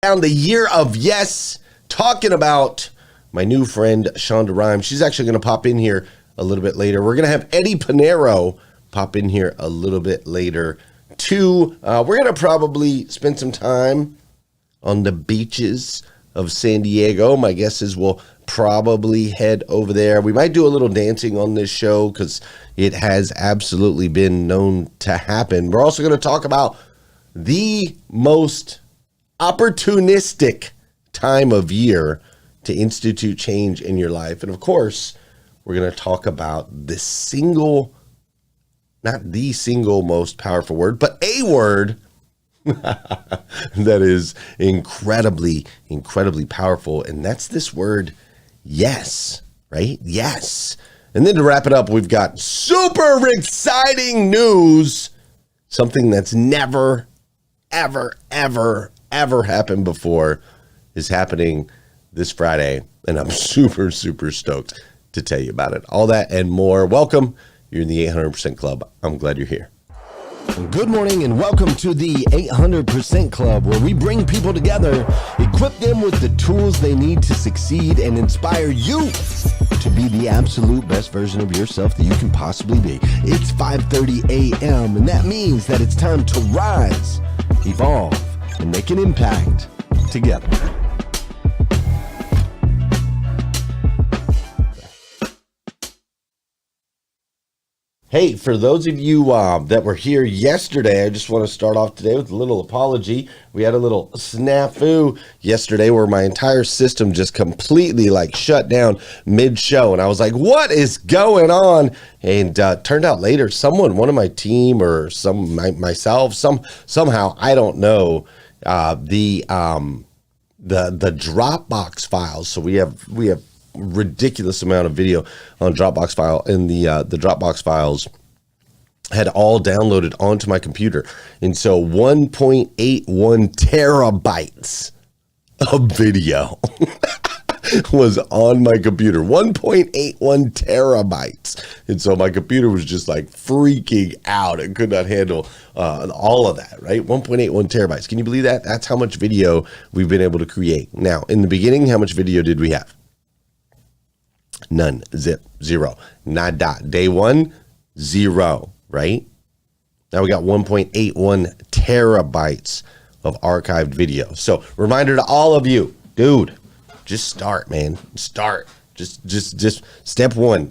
down the year of yes, talking about my new friend, Shonda Rhimes. She's actually going to pop in here a little bit later. We're going to have Eddie Pinero pop in here a little bit later, too. We're going to probably spend some time on the beaches of San Diego. My guess is we'll probably head over there. We might do a little dancing on this show because it has absolutely been known to happen. We're also going to talk about the most opportunistic time of year to institute change in your life. And of course, we're going to talk about the single, not the single most powerful word, but a word that is incredibly, incredibly powerful. And that's this word, yes, right? Yes. And then to wrap it up, we've got super exciting news. Something that's never, ever, ever, ever happened before is happening this Friday. And I'm super, super stoked to tell you about it. All that and more. Welcome. You're in the 800% Club. I'm glad you're here. Good morning and welcome to the 800% Club, where we bring people together, equip them with the tools they need to succeed, and inspire you to be the absolute best version of yourself that you can possibly be. It's 5:30 a.m. and that means that it's time to rise, evolve, and make an impact together. Hey, for those of you that were here yesterday, I just want to start off today with a little apology. We had a little snafu yesterday where my entire system just completely shut down mid-show. And I was like, what is going on? And turned out later, one of my team or myself, somehow, I don't know, the Dropbox files. So we have ridiculous amount of video on Dropbox file, and the Dropbox files had all downloaded onto my computer, and so 1.81 terabytes of video was on my computer. 1.81 terabytes, and so my computer was just freaking out and could not handle all of that. Right, 1.81 terabytes. Can you believe that? That's how much video we've been able to create. Now, in the beginning, how much video did we have? None, zip, zero, nada. Day one, zero, right? Now we got 1.81 terabytes of archived video. So reminder to all of you, dude, just start, man. Start. Just step one,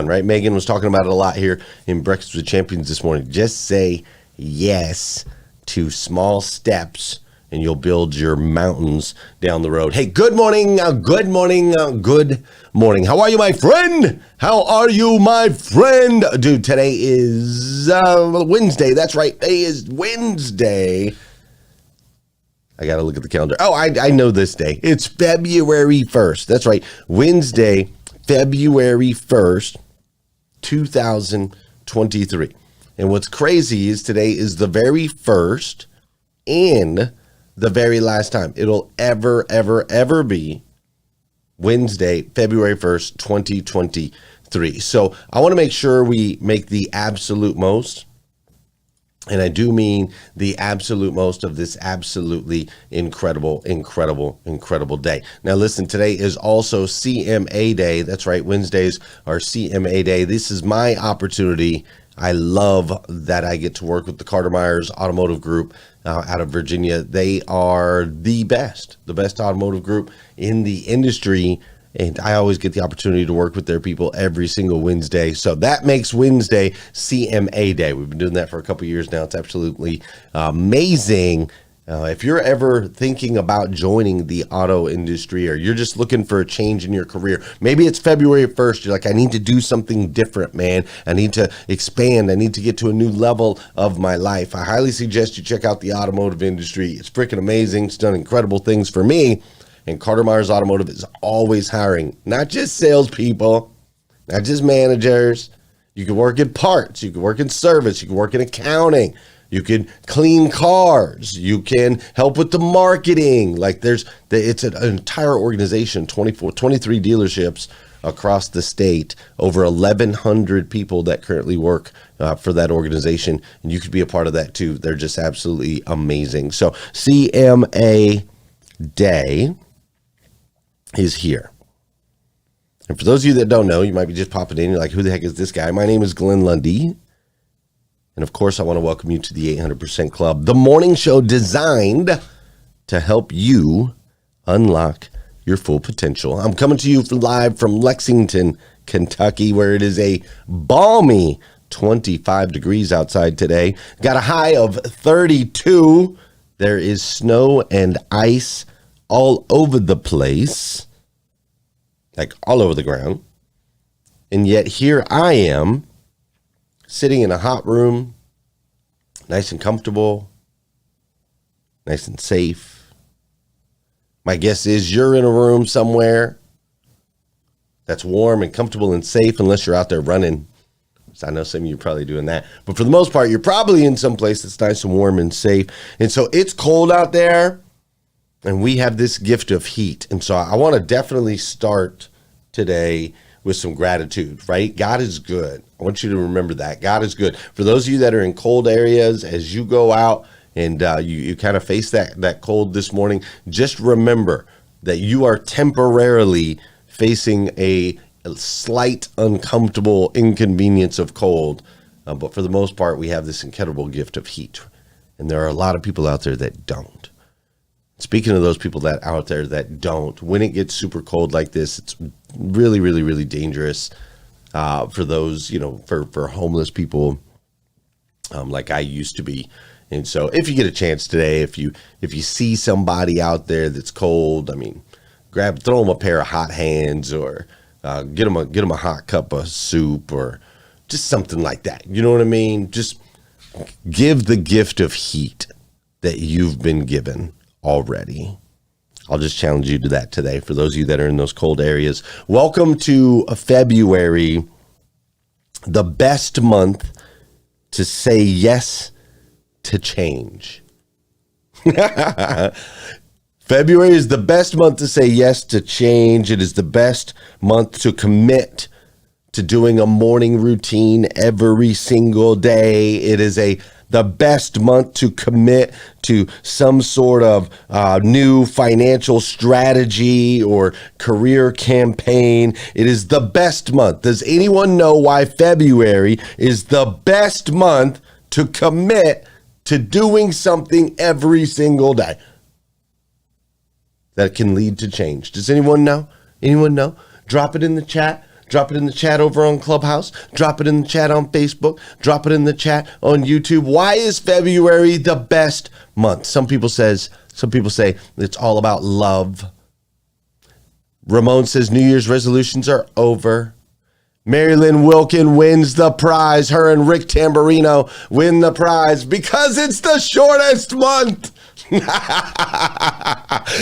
right? Megan was talking about it a lot here in Breakfast with Champions this morning. Just say yes to small steps, and you'll build your mountains down the road. Hey, good morning, good morning. How are you, my friend? How are you, my friend? Dude, today is Wednesday. That's right, today is Wednesday. I got to look at the calendar. Oh, I know this day. It's February 1st. That's right, Wednesday, February 1st, 2023. And what's crazy is today is the very first and the very last time it'll ever be Wednesday, February 1st, 2023. So I want to make sure we make the absolute most, and I do mean the absolute most of this absolutely incredible day. Now listen, today is also CMA Day. That's right, Wednesdays are CMA Day. This is my opportunity. I love that I get to work with the Carter Myers Automotive Group out of Virginia. They are the best automotive group in the industry, and I always get the opportunity to work with their people every single Wednesday. So that makes Wednesday CMA Day. We've been doing that for a couple years now. It's absolutely amazing. If you're ever thinking about joining the auto industry, or you're just looking for a change in your career, maybe it's February 1st. You're like, I need to do something different, man. I need to expand. I need to get to a new level of my life. I highly suggest you check out the automotive industry. It's freaking amazing. It's done incredible things for me. And Carter Myers Automotive is always hiring, not just salespeople, not just managers. You can work in parts. You can work in service. You can work in accounting. You can clean cars. You can help with the marketing. It's an entire organization, 23 dealerships across the state, over 1,100 people that currently work for that organization, and you could be a part of that too. They're just absolutely amazing. So CMA Day is here. And for those of you that don't know, you might be just popping in. You're like, who the heck is this guy? My name is Glenn Lundy. And of course, I want to welcome you to the 800% Club, the morning show designed to help you unlock your full potential. I'm coming to you live from Lexington, Kentucky, where it is a balmy 25 degrees outside today. Got a high of 32. There is snow and ice all over the place, like all over the ground. And yet here I am sitting in a hot room, nice and comfortable, nice and safe. My guess is you're in a room somewhere that's warm and comfortable and safe, unless you're out there running. So I know some of you are probably doing that. But for the most part, you're probably in some place that's nice and warm and safe. And so it's cold out there, and we have this gift of heat. And so I want to definitely start today with some gratitude, right? God is good. I want you to remember that. God is good. For those of you that are in cold areas, as you go out and you kind of face that cold this morning, just remember that you are temporarily facing a slight uncomfortable inconvenience of cold. But for the most part, we have this incredible gift of heat. And there are a lot of people out there that don't. Speaking of those people that out there that don't, when it gets super cold like this, it's really, really, really dangerous for those, for homeless people like I used to be. And so if you get a chance today, if you see somebody out there that's cold, throw them a pair of hot hands, or get them a hot cup of soup, or just something like that. You know what I mean? Just give the gift of heat that you've been given already. I'll just challenge you to that today. For those of you that are in those cold areas, welcome to February, the best month to say yes to change. February is the best month to say yes to change. It is the best month to commit to doing a morning routine every single day. It is the best month to commit to some sort of new financial strategy or career campaign. It is the best month. Does anyone know why February is the best month to commit to doing something every single day that can lead to change? Does anyone know? Anyone know? Drop it in the chat. Drop it in the chat over on Clubhouse. Drop it in the chat on Facebook. Drop it in the chat on YouTube. Why is February the best month? Some people say it's all about love. Ramon says New Year's resolutions are over. Marilyn Wilkin wins the prize. Her and Rick Tamburino win the prize because it's the shortest month.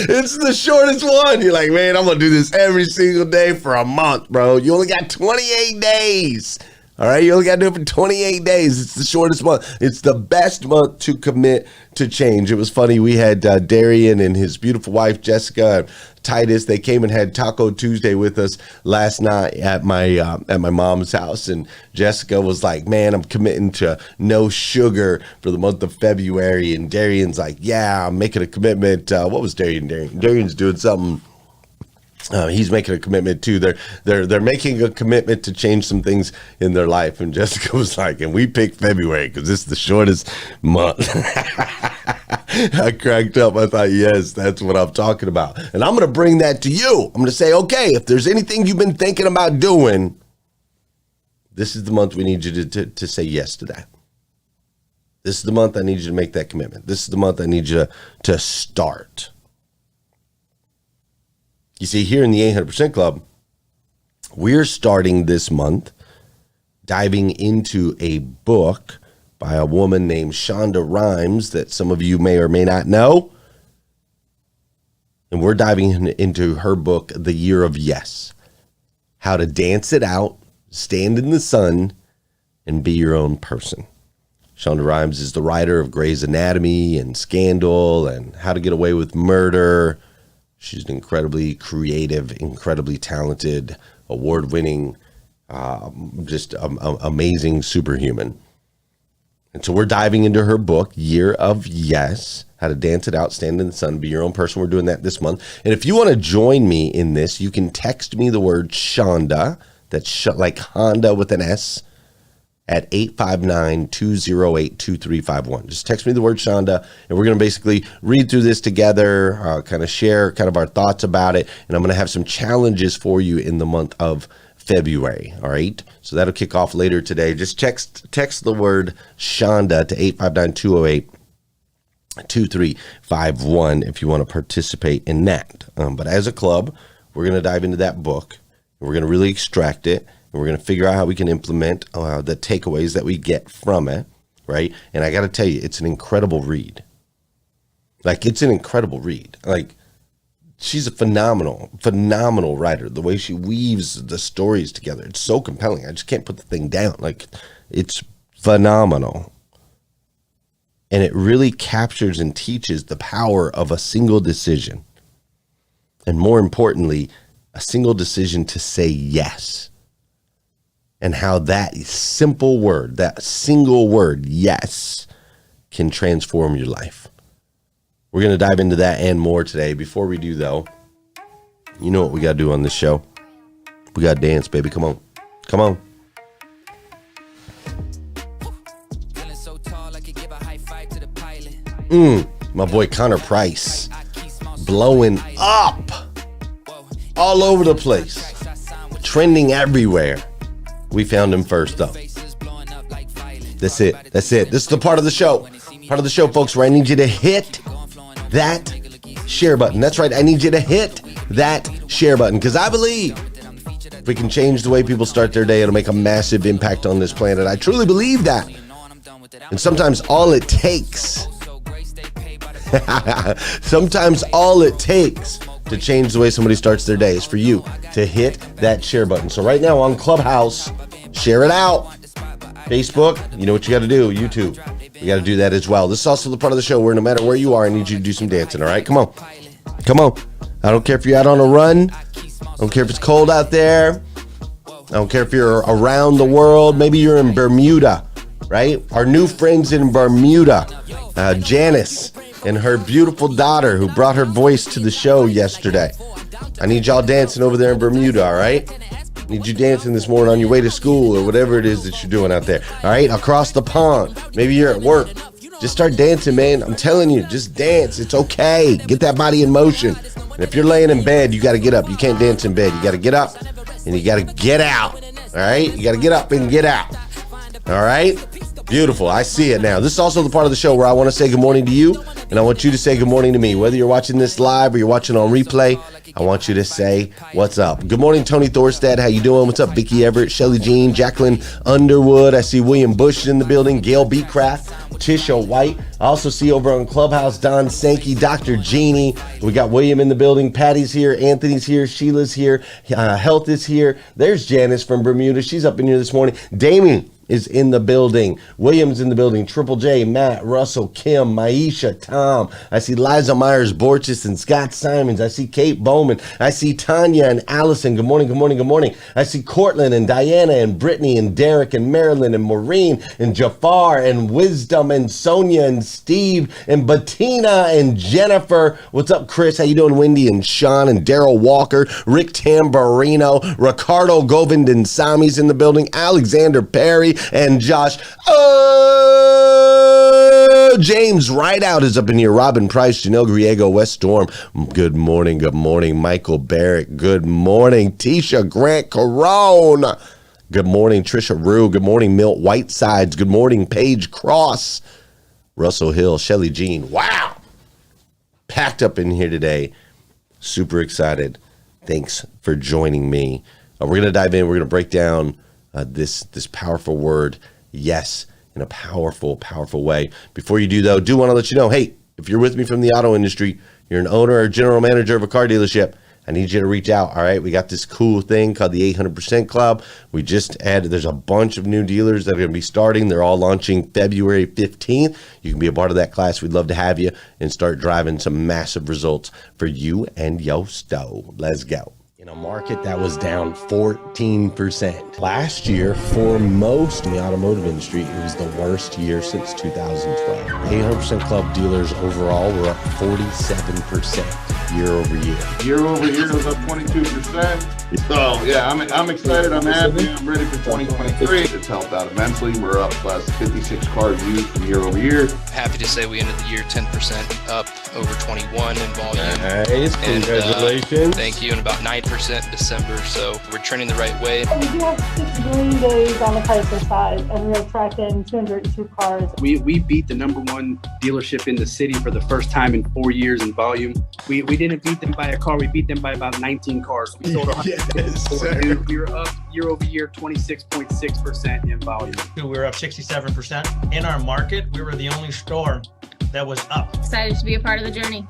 It's the shortest one. You're like, man, I'm going to do this every single day for a month, bro. You only got 28 days. All right, you only got to do it for 28 days. It's the shortest month. It's the best month to commit to change. It was funny. We had Darian and his beautiful wife, Jessica, and Titus. They came and had Taco Tuesday with us last night at my mom's house. And Jessica was like, man, I'm committing to no sugar for the month of February. And Darian's like, yeah, I'm making a commitment. What was Darian? Darian's doing something. He's making a commitment too. They're making a commitment to change some things in their life. And Jessica was like, and we picked February because it's the shortest month. I cracked up. I thought, yes, that's what I'm talking about. And I'm going to bring that to you. I'm going to say, okay, if there's anything you've been thinking about doing, this is the month we need you to say yes to that. This is the month I need you to make that commitment. This is the month I need you to start. You see, here in the 800% Club, we're starting this month diving into a book by a woman named Shonda Rhimes that some of you may or may not know. And we're diving into her book, The Year of Yes. How to dance it out, stand in the sun, and be your own person. Shonda Rhimes is the writer of Grey's Anatomy and Scandal and How to Get Away with Murder. She's an incredibly creative, incredibly talented award-winning, just amazing superhuman. And so we're diving into her book, Year of Yes, How to Dance It Out, Stand in the Sun, Be Your Own Person. We're doing that this month. And if you want to join me in this, you can text me the word Shonda, that's like Honda with an S, at 859-208-2351. Just text me the word Shonda, and we're going to basically read through this together, kind of share kind of our thoughts about it, and I'm going to have some challenges for you in the month of February. All right, so that'll kick off later today. Just text the word Shonda to 859-208-2351 if you want to participate in that. But as a club, we're going to dive into that book, and we're going to really extract it, and we're going to figure out how we can implement the takeaways that we get from it, right? And I got to tell you, it's an incredible read. Like, it's an incredible read. Like, she's a phenomenal writer. The way she weaves the stories together, it's so compelling. I just can't put the thing down. Like, it's phenomenal. And it really captures and teaches the power of a single decision. And more importantly, a single decision to say yes. And how that simple word, that single word, yes, can transform your life. We're going to dive into that and more today. Before we do, though, you know what we got to do on this show. We got to dance, baby. Come on. Come on. My boy Connor Price, blowing up all over the place, trending everywhere. We found him first, though. That's it. This is the part of the show. Part of the show, folks, where I need you to hit that share button. That's right. I need you to hit that share button, because I believe if we can change the way people start their day, it'll make a massive impact on this planet. I truly believe that. And sometimes all it takes to change the way somebody starts their day is for you to hit that share button. So right now on Clubhouse, share it out. Facebook, you know what you got to do. YouTube, you got to do that as well. This is also the part of the show where no matter where you are, I need you to do some dancing, all right? Come on. I don't care if you're out on a run. I don't care if it's cold out there. I don't care if you're around the world. Maybe you're in Bermuda, right? Our new friends in Bermuda, Janice and her beautiful daughter who brought her voice to the show yesterday. I need y'all dancing over there in Bermuda, all right? I need you dancing this morning on your way to school or whatever it is that you're doing out there, all right? Across the pond. Maybe you're at work. Just start dancing, man. I'm telling you, just dance. It's okay. Get that body in motion. And if you're laying in bed, you got to get up. You can't dance in bed. You got to get up and you got to get out, all right? You got to get up and get out, all right? Beautiful. I see it now. This is also the part of the show where I want to say good morning to you, and I want you to say good morning to me. Whether you're watching this live or you're watching on replay, I want you to say what's up. Good morning, Tony Thorstad. How you doing? What's up, Vicki Everett, Shelly Jean, Jacqueline Underwood. I see William Bush in the building, Gail Beecraft, Tisha White. I also see over on Clubhouse, Don Sankey, Dr. Jeannie. We got William in the building. Patty's here. Anthony's here. Sheila's here. Health is here. There's Janice from Bermuda. She's up in here this morning. Damien is in the building. Williams in the building. Triple J, Matt, Russell, Kim, Maisha, Tom. I see Liza Myers, Borges, and Scott Simons. I see Kate Bowman. I see Tanya and Allison. Good morning, good morning, good morning. I see Cortland and Diana and Brittany and Derek and Marilyn and Maureen and Jafar and Wisdom and Sonia and Steve and Bettina and Jennifer. What's up, Chris? How you doing? Wendy and Sean and Daryl Walker, Rick Tamburino, Ricardo Govind and Sami's in the building. Alexander Perry and Josh. James Rideout is up in here. Robin Price, Janelle Griego, West Storm. Good morning. Good morning. Michael Barrett. Good morning. Tisha Grant Carone. Good morning. Trisha Rue. Good morning. Milt Whitesides. Good morning. Paige Cross. Russell Hill. Shelly Jean. Wow. Packed up in here today. Super excited. Thanks for joining me. We're going to dive in. We're going to break down this powerful word, yes, in a powerful, powerful way. Before you do, though, do want to let you know, hey, if you're with me from the auto industry, you're an owner or general manager of a car dealership, I need you to reach out, all right? We got this cool thing called the 800% Club. We just added, there's a bunch of new dealers that are going to be starting. They're all launching February 15th. You can be a part of that class. We'd love to have you and start driving some massive results for you and your stove. Let's go. in a market that was down 14%. Last year, for most in the automotive industry, it was the worst year since 2012. 800% Club dealers overall were up 47% year over year. Year over year was up 22%. So yeah, I'm excited. I'm happy. I'm ready for 2023. It's helped out immensely. We're up 56 cars used from year over year. Happy to say we ended the year 10% up over 21 in volume. Nice, congratulations. Thank you, and about 9% in December. So we're trending the right way. We do have 6 green days on the Chrysler side, and we're tracking 202 cars. We beat the #1 dealership in the city for the first time in 4 years in volume. We didn't beat them by a car. We beat them by about 19 cars. We sold 100. Yes, we were up year over year 26.6% in volume. We were up 67%. In our market, we were the only store that was up. Excited to be a part of the journey.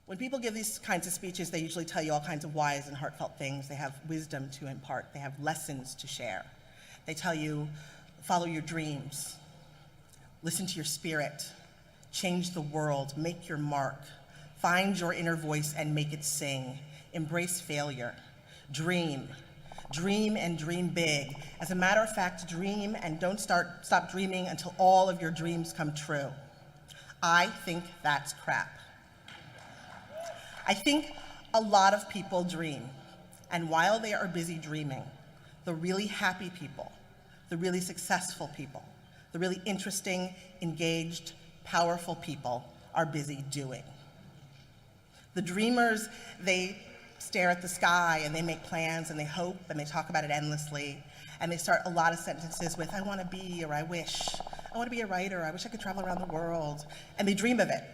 When people give these kinds of speeches, they usually tell you all kinds of wise and heartfelt things. They have wisdom to impart. They have lessons to share. They tell you, follow your dreams, listen to your spirit, change the world, make your mark, find your inner voice and make it sing, embrace failure, dream, dream and dream big. As a matter of fact, dream and don't stop dreaming until all of your dreams come true. I think that's crap. I think a lot of people dream, and while they are busy dreaming, the really happy people, the really successful people, the really interesting, engaged, powerful people are busy doing. The dreamers, they stare at the sky and they make plans and they hope and they talk about it endlessly, and they start a lot of sentences with, I want to be, or I wish. I want to be a writer, I wish I could travel around the world, and they dream of it.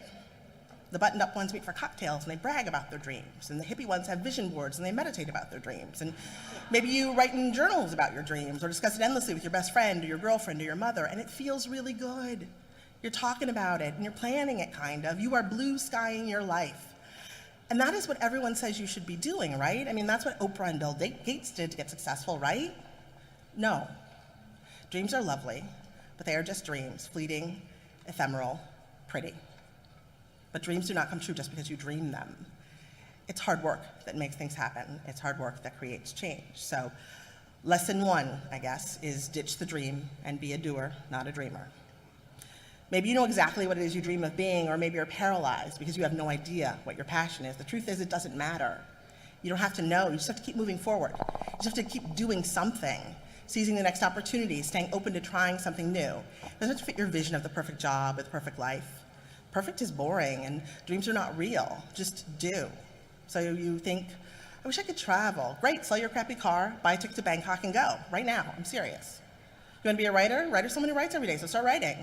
The buttoned-up ones meet for cocktails and they brag about their dreams, and the hippie ones have vision boards and they meditate about their dreams. And maybe you write in journals about your dreams or discuss it endlessly with your best friend or your girlfriend or your mother, and it feels really good. You're talking about it and you're planning it, kind of. You are blue skying your life. And that is what everyone says you should be doing, right? I mean, that's what Oprah and Bill Gates did to get successful, right? No. Dreams are lovely, but they are just dreams, fleeting, ephemeral, pretty. But dreams do not come true just because you dream them. It's hard work that makes things happen. It's hard work that creates change. So lesson 1, I guess, is ditch the dream and be a doer, not a dreamer. Maybe you know exactly what it is you dream of being, or maybe you're paralyzed because you have no idea what your passion is. The truth is, it doesn't matter. You don't have to know. You just have to keep moving forward. You just have to keep doing something, seizing the next opportunity, staying open to trying something new. It doesn't have to fit your vision of the perfect job or the perfect life. Perfect is boring, and dreams are not real. Just do. So you think, I wish I could travel. Great, sell your crappy car, buy a ticket to Bangkok, and go. Right now, I'm serious. You want to be a writer? Writer's someone who writes every day, so start writing.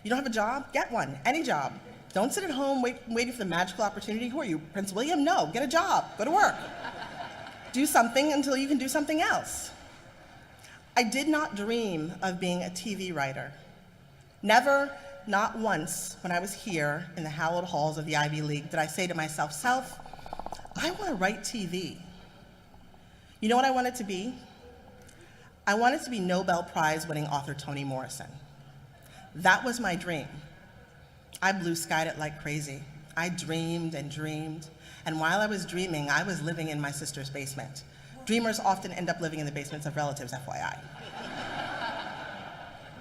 You don't have a job? Get one, any job. Don't sit at home waiting for the magical opportunity. Who are you, Prince William? No, get a job, go to work. Do something until you can do something else. I did not dream of being a TV writer. Never. Not once, when I was here in the hallowed halls of the Ivy League, did I say to myself, Self, I want to write TV. You know what I wanted to be? I wanted to be Nobel Prize winning author Toni Morrison. That was my dream. I blue skied it like crazy. I dreamed and dreamed, and while I was dreaming, I was living in my sister's basement. Dreamers often end up living in the basements of relatives, FYI.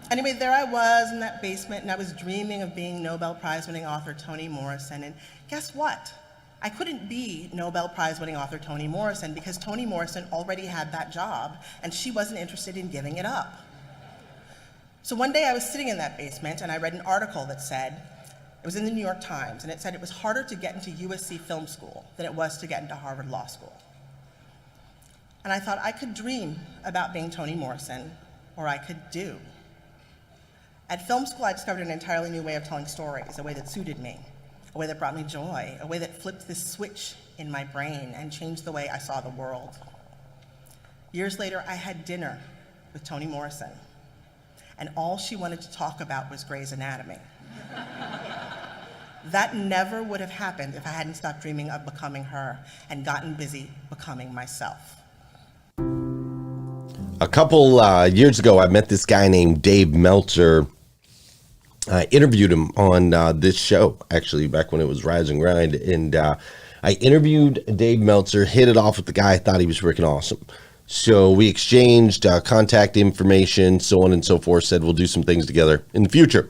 Anyway, there I was in that basement, and I was dreaming of being Nobel Prize-winning author Toni Morrison, and guess what? I couldn't be Nobel Prize-winning author Toni Morrison because Toni Morrison already had that job, and she wasn't interested in giving it up. So one day I was sitting in that basement, and I read an article that said, it was in the New York Times, and it said it was harder to get into USC Film School than it was to get into Harvard Law School. And I thought I could dream about being Toni Morrison, or I could do. At film school, I discovered an entirely new way of telling stories, a way that suited me, a way that brought me joy, a way that flipped this switch in my brain and changed the way I saw the world. Years later, I had dinner with Toni Morrison, and all she wanted to talk about was Grey's Anatomy. That never would have happened if I hadn't stopped dreaming of becoming her and gotten busy becoming myself. A couple years ago, I met this guy named Dave Meltzer. I interviewed him on this show, actually, back when it was Rise and Grind. And I interviewed Dave Meltzer, hit it off with the guy. I thought he was freaking awesome. So we exchanged contact information, so on and so forth, said we'll do some things together in the future.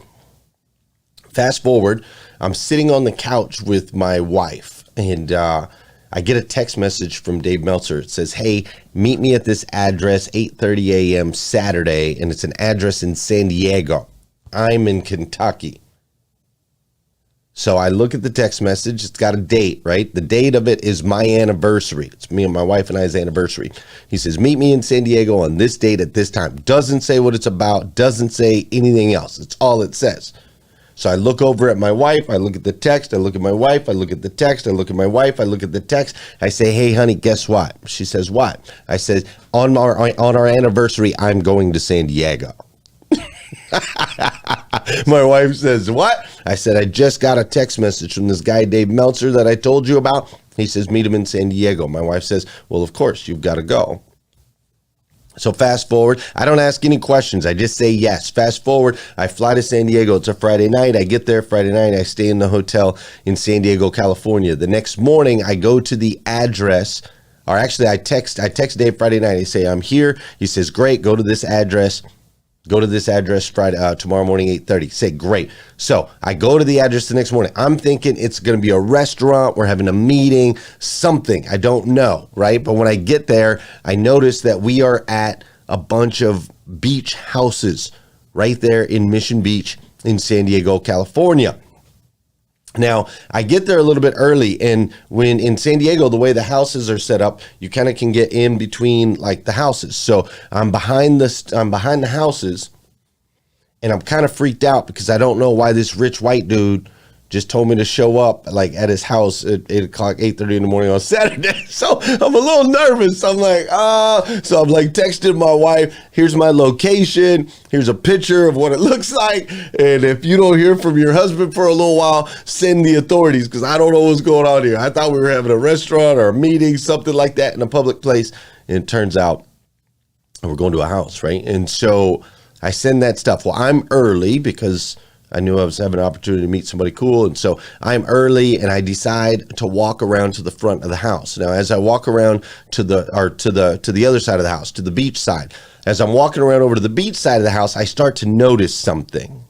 Fast forward, I'm sitting on the couch with my wife, and I get a text message from Dave Meltzer. It says, hey, meet me at this address, 8:30 a.m. Saturday, and it's an address in San Diego. I'm in Kentucky. So I look at the text message. It's got a date, right? The date of it is my anniversary. It's me and my wife and I's anniversary. He says, meet me in San Diego on this date at this time. Doesn't say what it's about. Doesn't say anything else. It's all it says. So I look over at my wife. I look at the text. I look at my wife. I look at the text. I look at my wife. I look at the text. I say, hey, honey, guess what? She says, what? I said, on our anniversary, I'm going to San Diego. My wife says, what? I said, I just got a text message from this guy, Dave Meltzer, that I told you about. He says, meet him in San Diego. My wife says, well, of course, you've got to go. So fast forward, I don't ask any questions. I just say yes. Fast forward, I fly to San Diego. It's a Friday night. I get there Friday night. I stay in the hotel in San Diego, California. The next morning, I go to the address, or actually I text Dave Friday night. I say, I'm here. He says, great, go to this address. Go to this address Friday, tomorrow morning, 8:30. Say, great. So I go to the address the next morning. I'm thinking it's going to be a restaurant. We're having a meeting, something. I don't know, right? But when I get there, I notice that we are at a bunch of beach houses right there in Mission Beach in San Diego, California. Now, I get there a little bit early, and when in San Diego, the way the houses are set up, you kind of can get in between like the houses. So I'm behind the houses, and I'm kind of freaked out because I don't know why this rich white dude just told me to show up like at his house at 8 o'clock, 8:30 in the morning on Saturday. So I'm a little nervous. I'm like, so I'm like texting my wife, here's my location. Here's a picture of what it looks like. And if you don't hear from your husband for a little while, send the authorities because I don't know what's going on here. I thought we were having a restaurant or a meeting, something like that in a public place. And it turns out we're going to a house, right? And so I send that stuff. Well, I'm early because I knew I was having an opportunity to meet somebody cool. And so I'm early and I decide to walk around to the front of the house. Now, as I walk around to the other side of the house, to the beach side, as I'm walking around over to the beach side of the house, I start to notice something.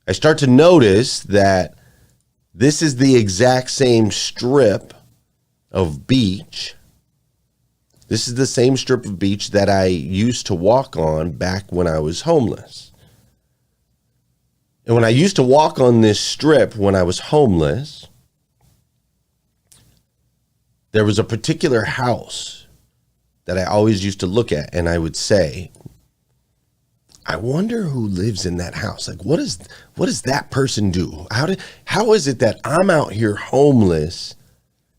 I start to notice that this is the exact same strip of beach. This is the same strip of beach that I used to walk on back when I was homeless. And when I used to walk on this strip when I was homeless, there was a particular house that I always used to look at, and I would say, I wonder who lives in that house. Like, what does that person do? How is it that I'm out here homeless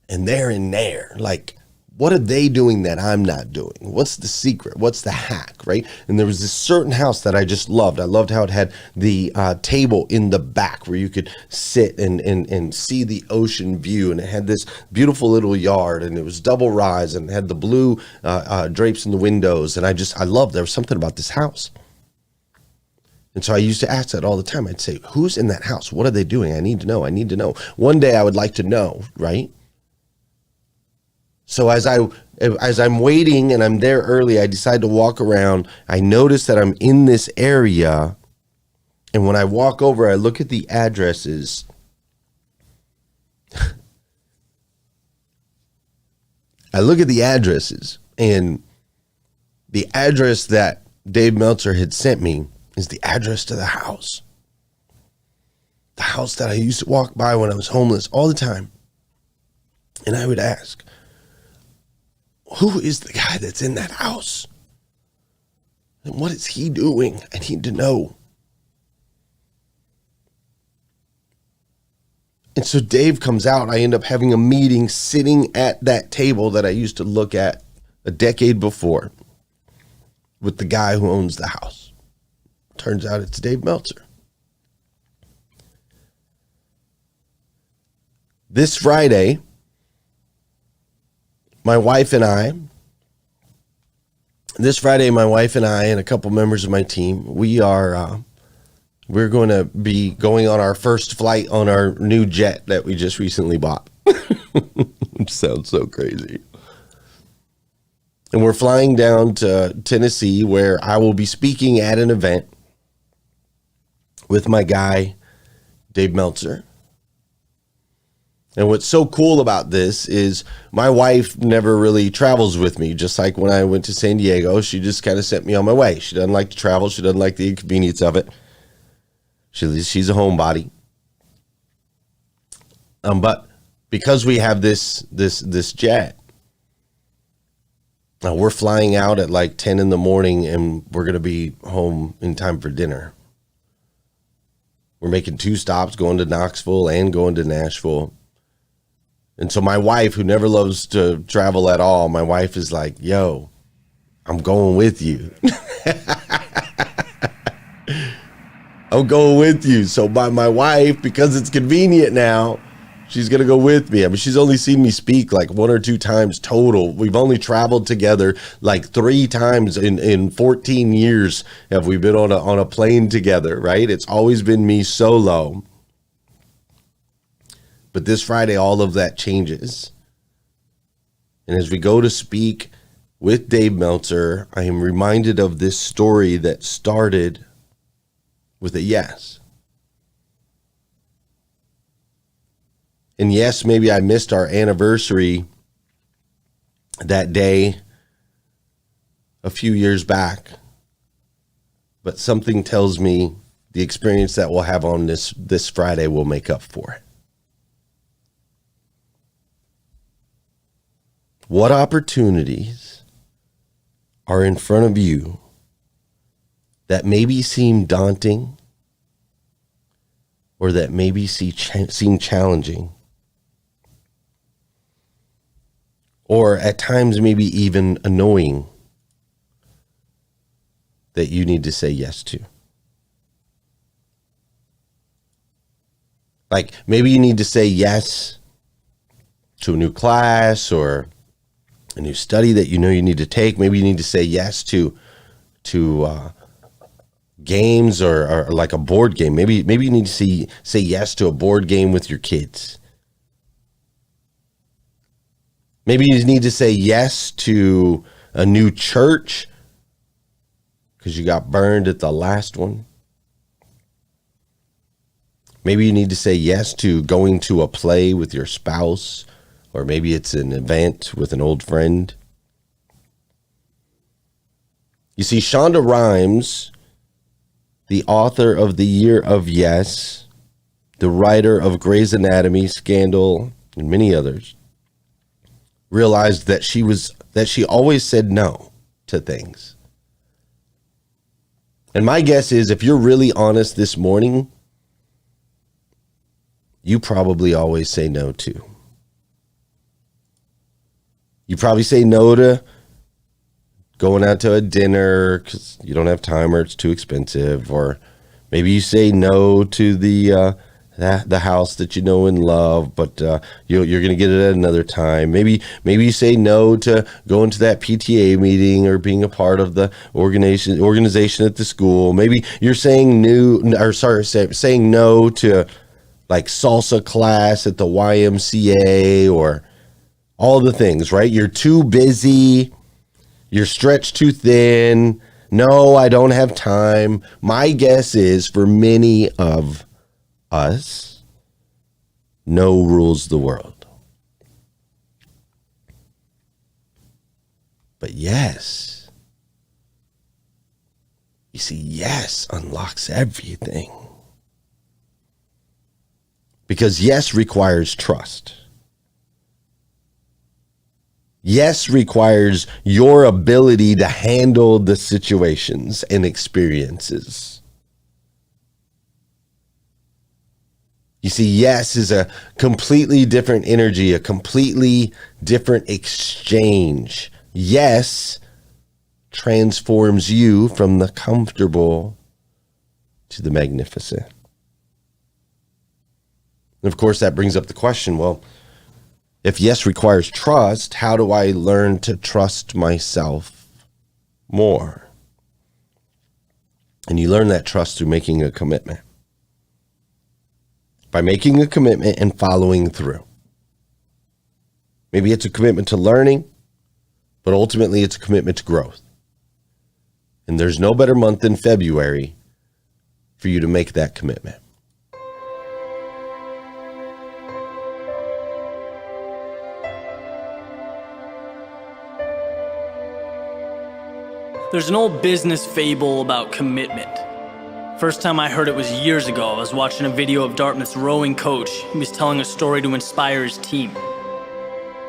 and they're in there? Like, what are they doing that I'm not doing? What's the secret? What's the hack, right? And there was this certain house that I just loved. I loved how it had the table in the back where you could sit and see the ocean view. And it had this beautiful little yard, and it was double rise, and it had the blue drapes in the windows. And I loved, there was something about this house. And so I used to ask that all the time. I'd say, who's in that house? What are they doing? I need to know. I need to know. One day I would like to know, right? So as I'm waiting and I'm there early, I decide to walk around. I notice that I'm in this area. And when I walk over, I look at the addresses. I look at the addresses, and the address that Dave Meltzer had sent me is the address to the house. The house that I used to walk by when I was homeless all the time. And I would ask, who is the guy that's in that house? And what is he doing? I need to know. And so Dave comes out. I end up having a meeting sitting at that table that I used to look at a decade before with the guy who owns the house. Turns out it's Dave Meltzer. This Friday, my wife and I and a couple members of my team, we're going to be going on our first flight on our new jet that we just recently bought. Which sounds so crazy. And we're flying down to Tennessee, where I will be speaking at an event with my guy, Dave Meltzer. And what's so cool about this is my wife never really travels with me. Just like when I went to San Diego, she just kind of sent me on my way. She doesn't like to travel. She doesn't like the inconvenience of it. She's a homebody. But because we have this jet, we're flying out at like 10 in the morning, and we're going to be home in time for dinner. We're making 2 stops, going to Knoxville and going to Nashville. And so my wife, who never loves to travel at all, my wife is like, yo, I'm going with you. I'm going with you. So my wife, because it's convenient now, she's going to go with me. I mean, she's only seen me speak like 1 or 2 times total. We've only traveled together like 3 times in 14 years have we been on a plane together, right? It's always been me solo. But this Friday, all of that changes. And as we go to speak with Dave Meltzer, I am reminded of this story that started with a yes. And yes, maybe I missed our anniversary that day a few years back. But something tells me the experience that we'll have on this Friday will make up for it. What opportunities are in front of you that maybe seem daunting or that maybe seem challenging, or at times maybe even annoying, that you need to say yes to? Like maybe you need to say yes to a new class or a new study that you know you need to take. Maybe you need to say yes to games or like a board game. Maybe you need to say yes to a board game with your kids. Maybe you need to say yes to a new church because you got burned at the last one. Maybe you need to say yes to going to a play with your spouse, or maybe it's an event with an old friend. You see, Shonda Rhimes, the author of The Year of Yes, the writer of Grey's Anatomy, Scandal, and many others, realized that she always said no to things. And my guess is, if you're really honest this morning, you probably always say no too. You probably say no to going out to a dinner because you don't have time or it's too expensive. Or maybe you say no to the house that you know and love, but you're going to get it at another time. Maybe you say no to going to that PTA meeting or being a part of the organization at the school. Maybe you're saying saying no to like salsa class at the YMCA or all the things, right? You're too busy. You're stretched too thin. No, I don't have time. My guess is for many of us, no rules the world. But yes, you see, yes unlocks everything. Because yes requires trust. Yes requires your ability to handle the situations and experiences. You see, yes is a completely different energy, a completely different exchange. Yes transforms you from the comfortable to the magnificent. And of course, that brings up the question, well, if yes requires trust, how do I learn to trust myself more? And you learn that trust through making a commitment. By making a commitment and following through. Maybe it's a commitment to learning, but ultimately it's a commitment to growth. And there's no better month than February for you to make that commitment. There's an old business fable about commitment. First time I heard it was years ago. I was watching a video of Dartmouth's rowing coach. He was telling a story to inspire his team.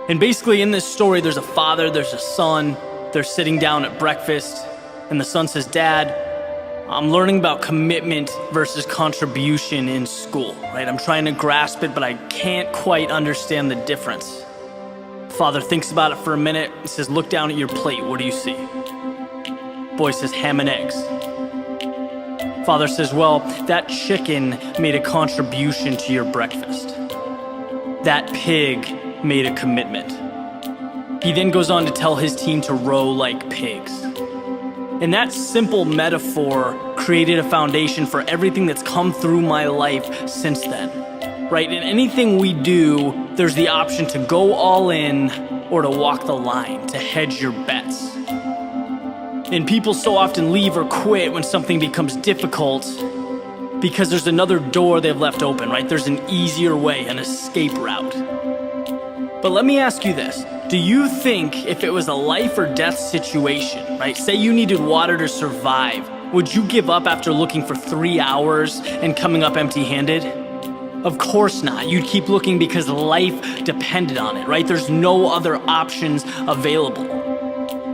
And basically in this story, there's a father, there's a son, they're sitting down at breakfast, and the son says, "Dad, I'm learning about commitment versus contribution in school, right? I'm trying to grasp it, but I can't quite understand the difference." Father thinks about it for a minute. He says, "Look down at your plate. What do you see?" Boy says, "Ham and eggs." Father says, "Well, that chicken made a contribution to your breakfast. That pig made a commitment." He then goes on to tell his team to row like pigs. And that simple metaphor created a foundation for everything that's come through my life since then, right? In anything we do, there's the option to go all in or to walk the line, to hedge your bets. And people so often leave or quit when something becomes difficult because there's another door they've left open, right? There's an easier way, an escape route. But let me ask you this. Do you think if it was a life or death situation, right? Say you needed water to survive, would you give up after looking for 3 hours and coming up empty-handed? Of course not. You'd keep looking because life depended on it, right? There's no other options available.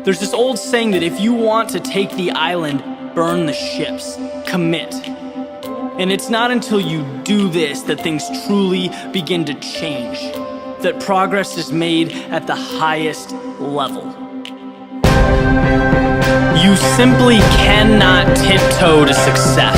There's this old saying that if you want to take the island, burn the ships, commit. And it's not until you do this that things truly begin to change, that progress is made at the highest level. You simply cannot tiptoe to success.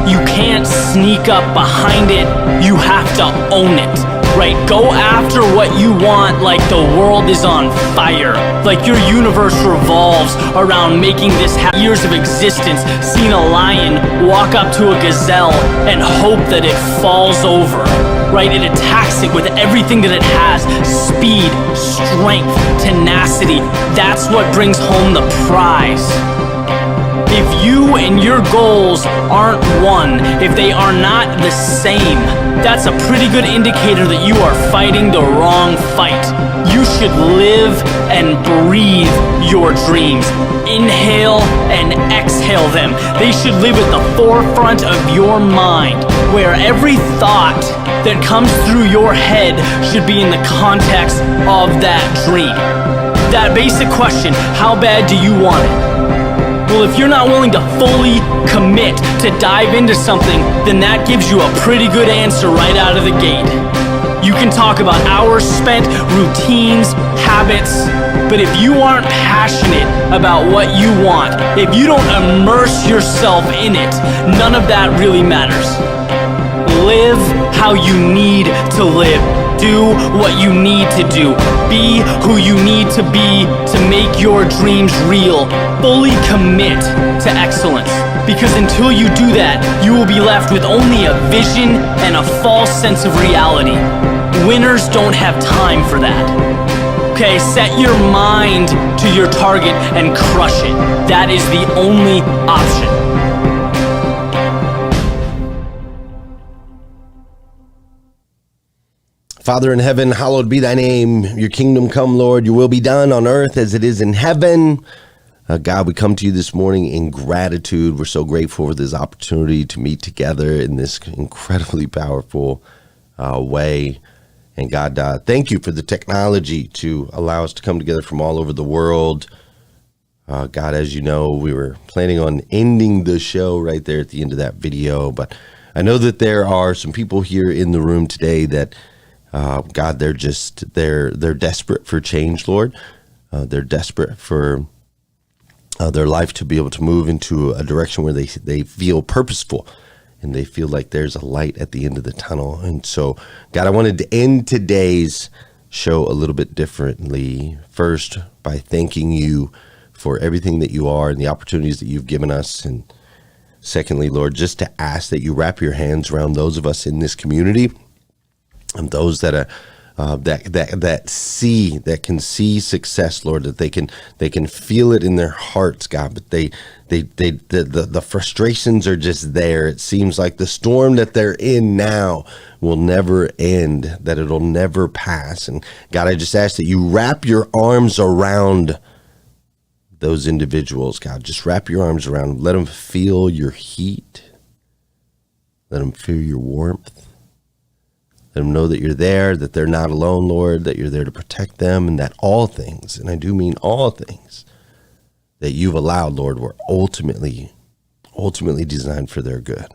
You can't sneak up behind it. You have to own it, right? Go after what you want like the world is on fire, like your universe revolves around making this years of existence, seeing a lion walk up to a gazelle and hope that it falls over, right? It attacks it with everything that it has, speed, strength, tenacity. That's what brings home the prize. If you and your goals aren't one, if they are not the same, that's a pretty good indicator that you are fighting the wrong fight. You should live and breathe your dreams. Inhale and exhale them. They should live at the forefront of your mind, where every thought that comes through your head should be in the context of that dream. That basic question, how bad do you want it? Well, if you're not willing to fully commit to dive into something, then that gives you a pretty good answer right out of the gate. You can talk about hours spent, routines, habits, but if you aren't passionate about what you want, if you don't immerse yourself in it, none of that really matters. Live how you need to live. Do what you need to do. Be who you need to be to make your dreams real. Fully commit to excellence. Because until you do that, you will be left with only a vision and a false sense of reality. Winners don't have time for that. Okay, set your mind to your target and crush it. That is the only option. Father in heaven, hallowed be thy name. Your kingdom come, Lord. Your will be done on earth as it is in heaven. God, we come to you this morning in gratitude. We're so grateful for this opportunity to meet together in this incredibly powerful way. And God, thank you for the technology to allow us to come together from all over the world. God, as you know, we were planning on ending the show right there at the end of that video, but I know that there are some people here in the room today that, God, they're desperate for change, Lord. They're desperate for their life to be able to move into a direction where they feel purposeful and they feel like there's a light at the end of the tunnel. And so, God, I wanted to end today's show a little bit differently. First, by thanking you for everything that you are and the opportunities that you've given us. And secondly, Lord, just to ask that you wrap your hands around those of us in this community and those that are that can see success, Lord, that they can feel it in their hearts, God, but the frustrations are just there. It seems like the storm that they're in now will never end, that it'll never pass. And God, I just ask that you wrap your arms around those individuals, God. Just wrap your arms around them. Let them feel your heat. Let them feel your warmth. Let them know that you're there, that they're not alone, Lord, that you're there to protect them, and that all things, and I do mean all things, that you've allowed, Lord, were ultimately designed for their good.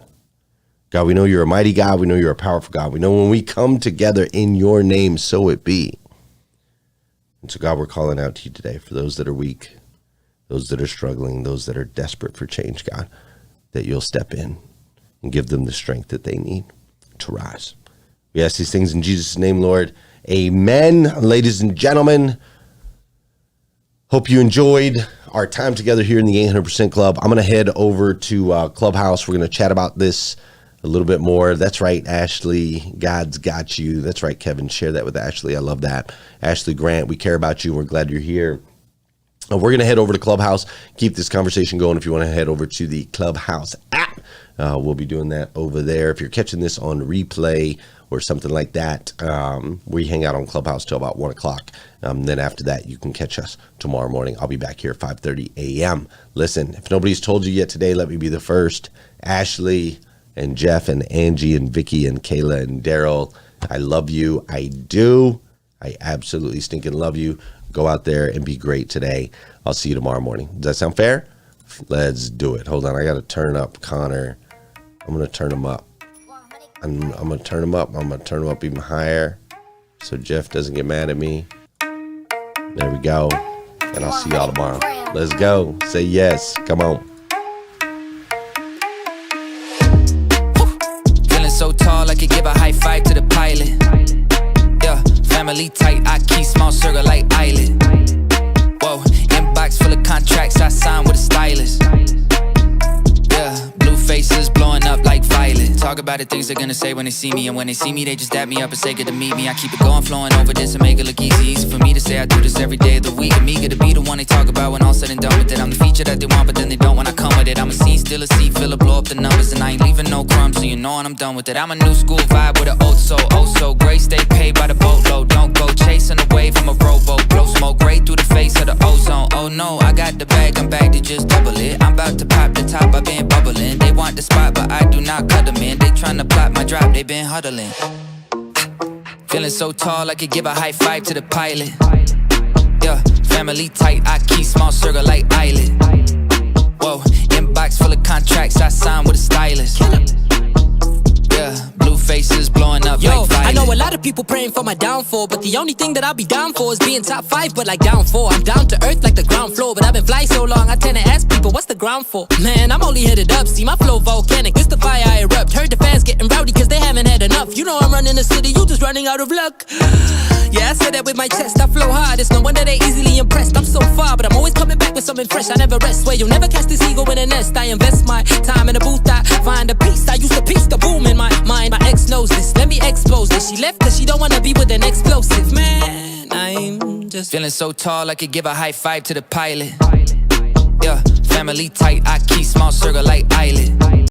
God, we know you're a mighty God. We know you're a powerful God. We know when we come together in your name, so it be. And so, God, we're calling out to you today for those that are weak, those that are struggling, those that are desperate for change, God, that you'll step in and give them the strength that they need to rise. We ask these things in Jesus' name, Lord. Amen. Ladies and gentlemen, hope you enjoyed our time together here in the 800% Club. I'm going to head over to Clubhouse. We're going to chat about this a little bit more. That's right, Ashley. God's got you. That's right, Kevin. Share that with Ashley. I love that. Ashley Grant, we care about you. We're glad you're here. We're going to head over to Clubhouse, keep this conversation going. If you want to head over to the Clubhouse app, we'll be doing that over there. If you're catching this on replay or something like that, we hang out on Clubhouse till about 1 o'clock. Then after that, you can catch us tomorrow morning. I'll be back here at 5:30 a.m. Listen, if nobody's told you yet today, let me be the first. Ashley and Jeff and Angie and Vicky and Kayla and Daryl, I love you. I do. I absolutely stinking love you. Go out there and be great today. I'll see you tomorrow morning. Does that sound fair? Let's do it. Hold on. I got to turn up Connor. I'm going to turn him up. I'm going to turn him up. I'm going to turn him up even higher so Jeff doesn't get mad at me. There we go. And I'll see y'all tomorrow. Let's go. Say yes. Come on. Feeling so tall I could give a high five to the pilot. Yeah, family tight, I keep small circle like island. Whoa, inbox full of contracts I signed with a stylist. Yeah, blue faces blowing up like violet. Talk about the things they're gonna say when they see me. And when they see me, they just dap me up and say good to meet me. I keep it going, flowing over this and make it look easy. Easy for me to say I do this every day of the week. I'm eager to be the one they talk about when all said and done with it. I'm the feature that they want, but then they don't when I come with it. I'm a scene, still a seat, filler, blow up the numbers. And I ain't leaving no crumbs, so you know when I'm done with it. I'm a new school vibe with an old soul. Oh so great, stay paid by the boatload. Don't go chasing a wave from a rowboat. Blow smoke right through the face of the ozone. Oh no, I got the bag, I'm back to just double it. I'm about to pop the top, I've been bubbling. They want the spot, but I do not cut them in. They tryna plot my drop, they been huddling. Feeling so tall, I could give a high five to the pilot. Yeah, family tight, I keep small circle like island. Whoa, inbox full of contracts I signed with a stylist. Yeah, blue faces blowing up like violet. I know a lot of people praying for my downfall, but the only thing that I'll be down for is being top 5, but like down 4. I'm down to earth like the ground floor, but I've been flying so long I tend to ask people what's the ground for. Man, I'm only headed up, see my flow volcanic, it's the fire I erupt. Heard the fans getting rowdy cause they haven't had enough. You know I'm running the city, you just running out of luck. Yeah, I said that with my chest, I flow hard, it's no wonder they easily impressed. I'm so far, but I'm always coming back with something fresh. I never rest, where you'll never catch this ego in a nest. I invest my time in a booth, I find a piece. I used to piece the boom in my mind. My ex knows this, let me expose this. She left cause she don't wanna be with an explosive. Man, I'm just feeling so tall I could give a high five to the pilot. Yeah, family tight, I keep small circle like island.